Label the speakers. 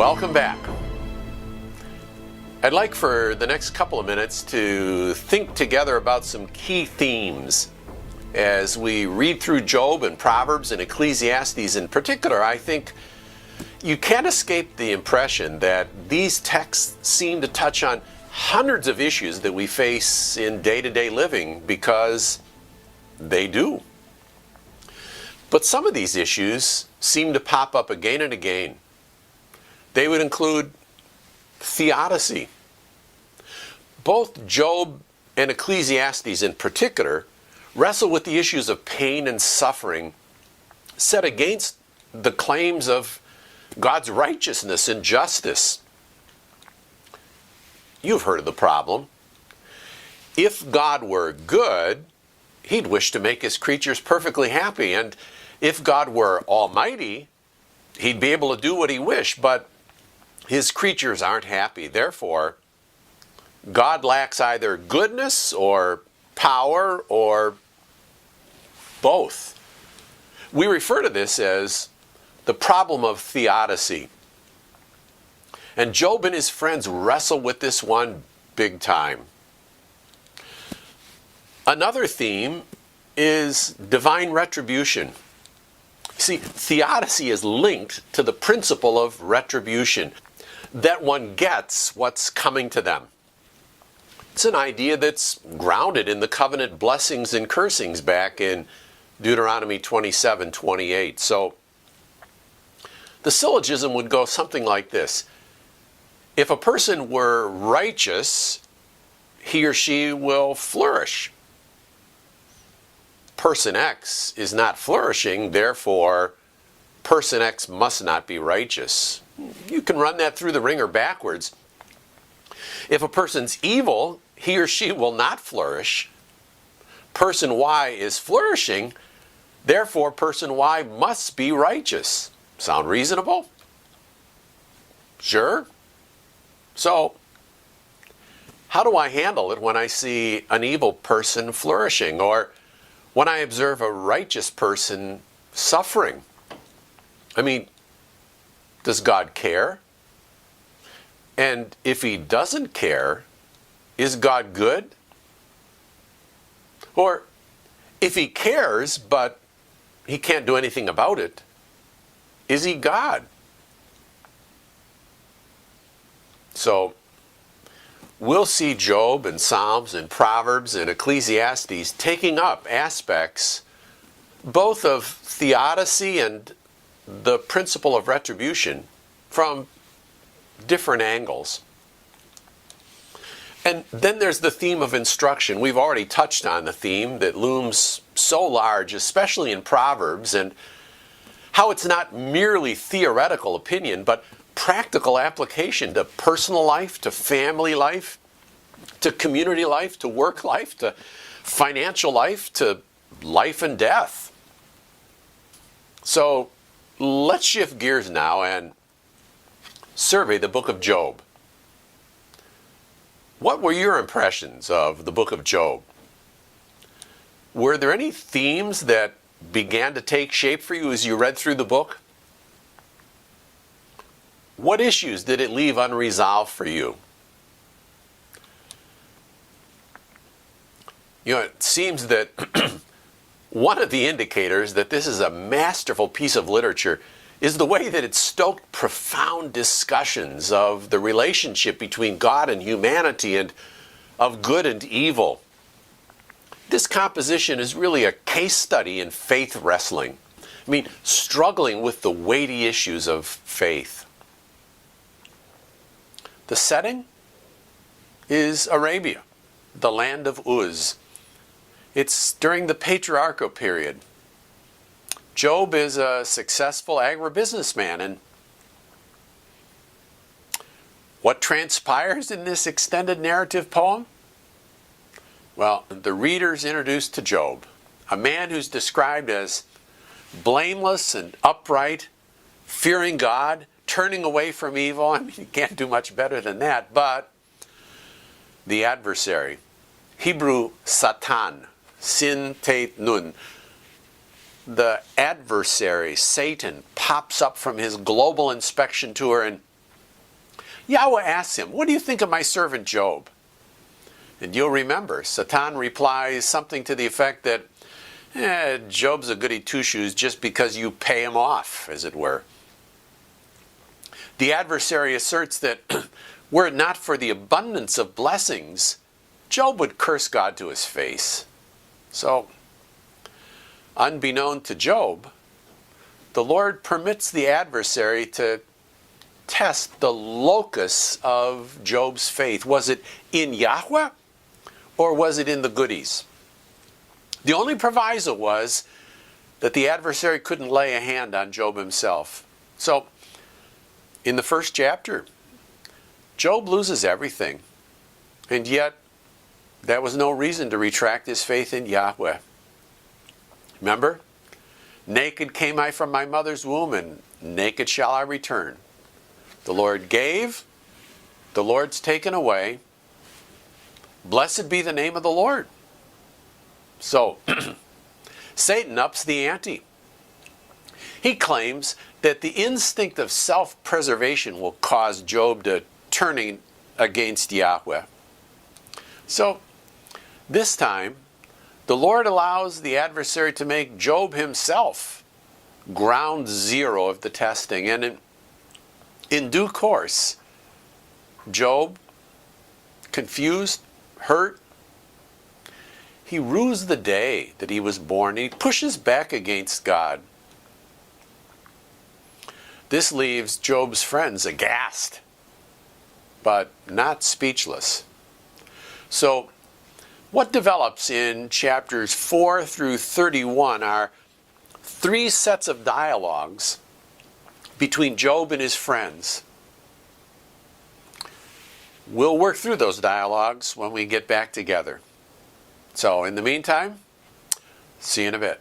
Speaker 1: Welcome back. I'd like for the next couple of minutes to think together about some key themes as we read through Job and Proverbs and Ecclesiastes in particular. I think you can't escape the impression that these texts seem to touch on hundreds of issues that we face in day-to-day living, because they do. But some of these issues seem to pop up again and again. They would include theodicy. Both Job and Ecclesiastes in particular wrestle with the issues of pain and suffering set against the claims of God's righteousness and justice. You've heard of the problem. If God were good, He'd wish to make His creatures perfectly happy. And if God were almighty, He'd be able to do what He wished. But His creatures aren't happy. Therefore, God lacks either goodness or power or both. We refer to this as the problem of theodicy. And Job and his friends wrestle with this one big time. Another theme is divine retribution. See, theodicy is linked to the principle of retribution, that one gets what's coming to them. It's an idea that's grounded in the covenant blessings and cursings back in Deuteronomy 27:28. So the syllogism would go something like this. If a person were righteous, he or she will flourish. Person X is not flourishing, therefore person X must not be righteous. You can run that through the ringer backwards. If a person's evil, he or she will not flourish. Person Y is flourishing, therefore person Y must be righteous. Sound reasonable? Sure. So, how do I handle it when I see an evil person flourishing, or when I observe a righteous person suffering? I mean, does God care? And if He doesn't care, is God good? Or if He cares, but He can't do anything about it, is He God? So, we'll see Job and Psalms and Proverbs and Ecclesiastes taking up aspects both of theodicy and the principle of retribution from different angles. And then there's the theme of instruction. We've already touched on the theme that looms so large, especially in Proverbs, and how it's not merely theoretical opinion, but practical application to personal life, to family life, to community life, to work life, to financial life, to life and death. So let's shift gears now and survey the book of Job. What were your impressions of the book of Job? Were there any themes that began to take shape for you as you read through the book? What issues did it leave unresolved for you? You know, it seems that one of the indicators that this is a masterful piece of literature is the way that it stoked profound discussions of the relationship between God and humanity and of good and evil. This composition is really a case study in faith wrestling. I mean, struggling with the weighty issues of faith. The setting is Arabia, the land of Uz. It's during the patriarchal period. Job is a successful agribusinessman, and what transpires in this extended narrative poem? Well, the reader's introduced to Job, a man who's described as blameless and upright, fearing God, turning away from evil. I mean, you can't do much better than that. But the adversary, Hebrew Satan, Sin Tet Nun, the adversary, Satan, pops up from his global inspection tour and Yahweh asks him, "What do you think of my servant Job?" And you'll remember, Satan replies something to the effect that, Job's a goody two-shoes just because you pay him off, as it were. The adversary asserts that were it not for the abundance of blessings, Job would curse God to his face. So, unbeknown to Job, the Lord permits the adversary to test the locus of Job's faith. Was it in Yahweh, or was it in the goodies? The only proviso was that the adversary couldn't lay a hand on Job himself. So, in the first chapter, Job loses everything. And yet, that was no reason to retract his faith in Yahweh. Remember? Naked came I from my mother's womb, and naked shall I return. The Lord gave, the Lord's taken away. Blessed be the name of the Lord. So, Satan ups the ante. He claims that the instinct of self-preservation will cause Job to turn against Yahweh. So, this time, the Lord allows the adversary to make Job himself ground zero of the testing. And in due course, Job, confused, hurt, he rues the day that he was born. He pushes back against God. This leaves Job's friends aghast, but not speechless. So, what develops in chapters 4 through 31 are three sets of dialogues between Job and his friends. We'll work through those dialogues when we get back together. So, in the meantime, see you in a bit.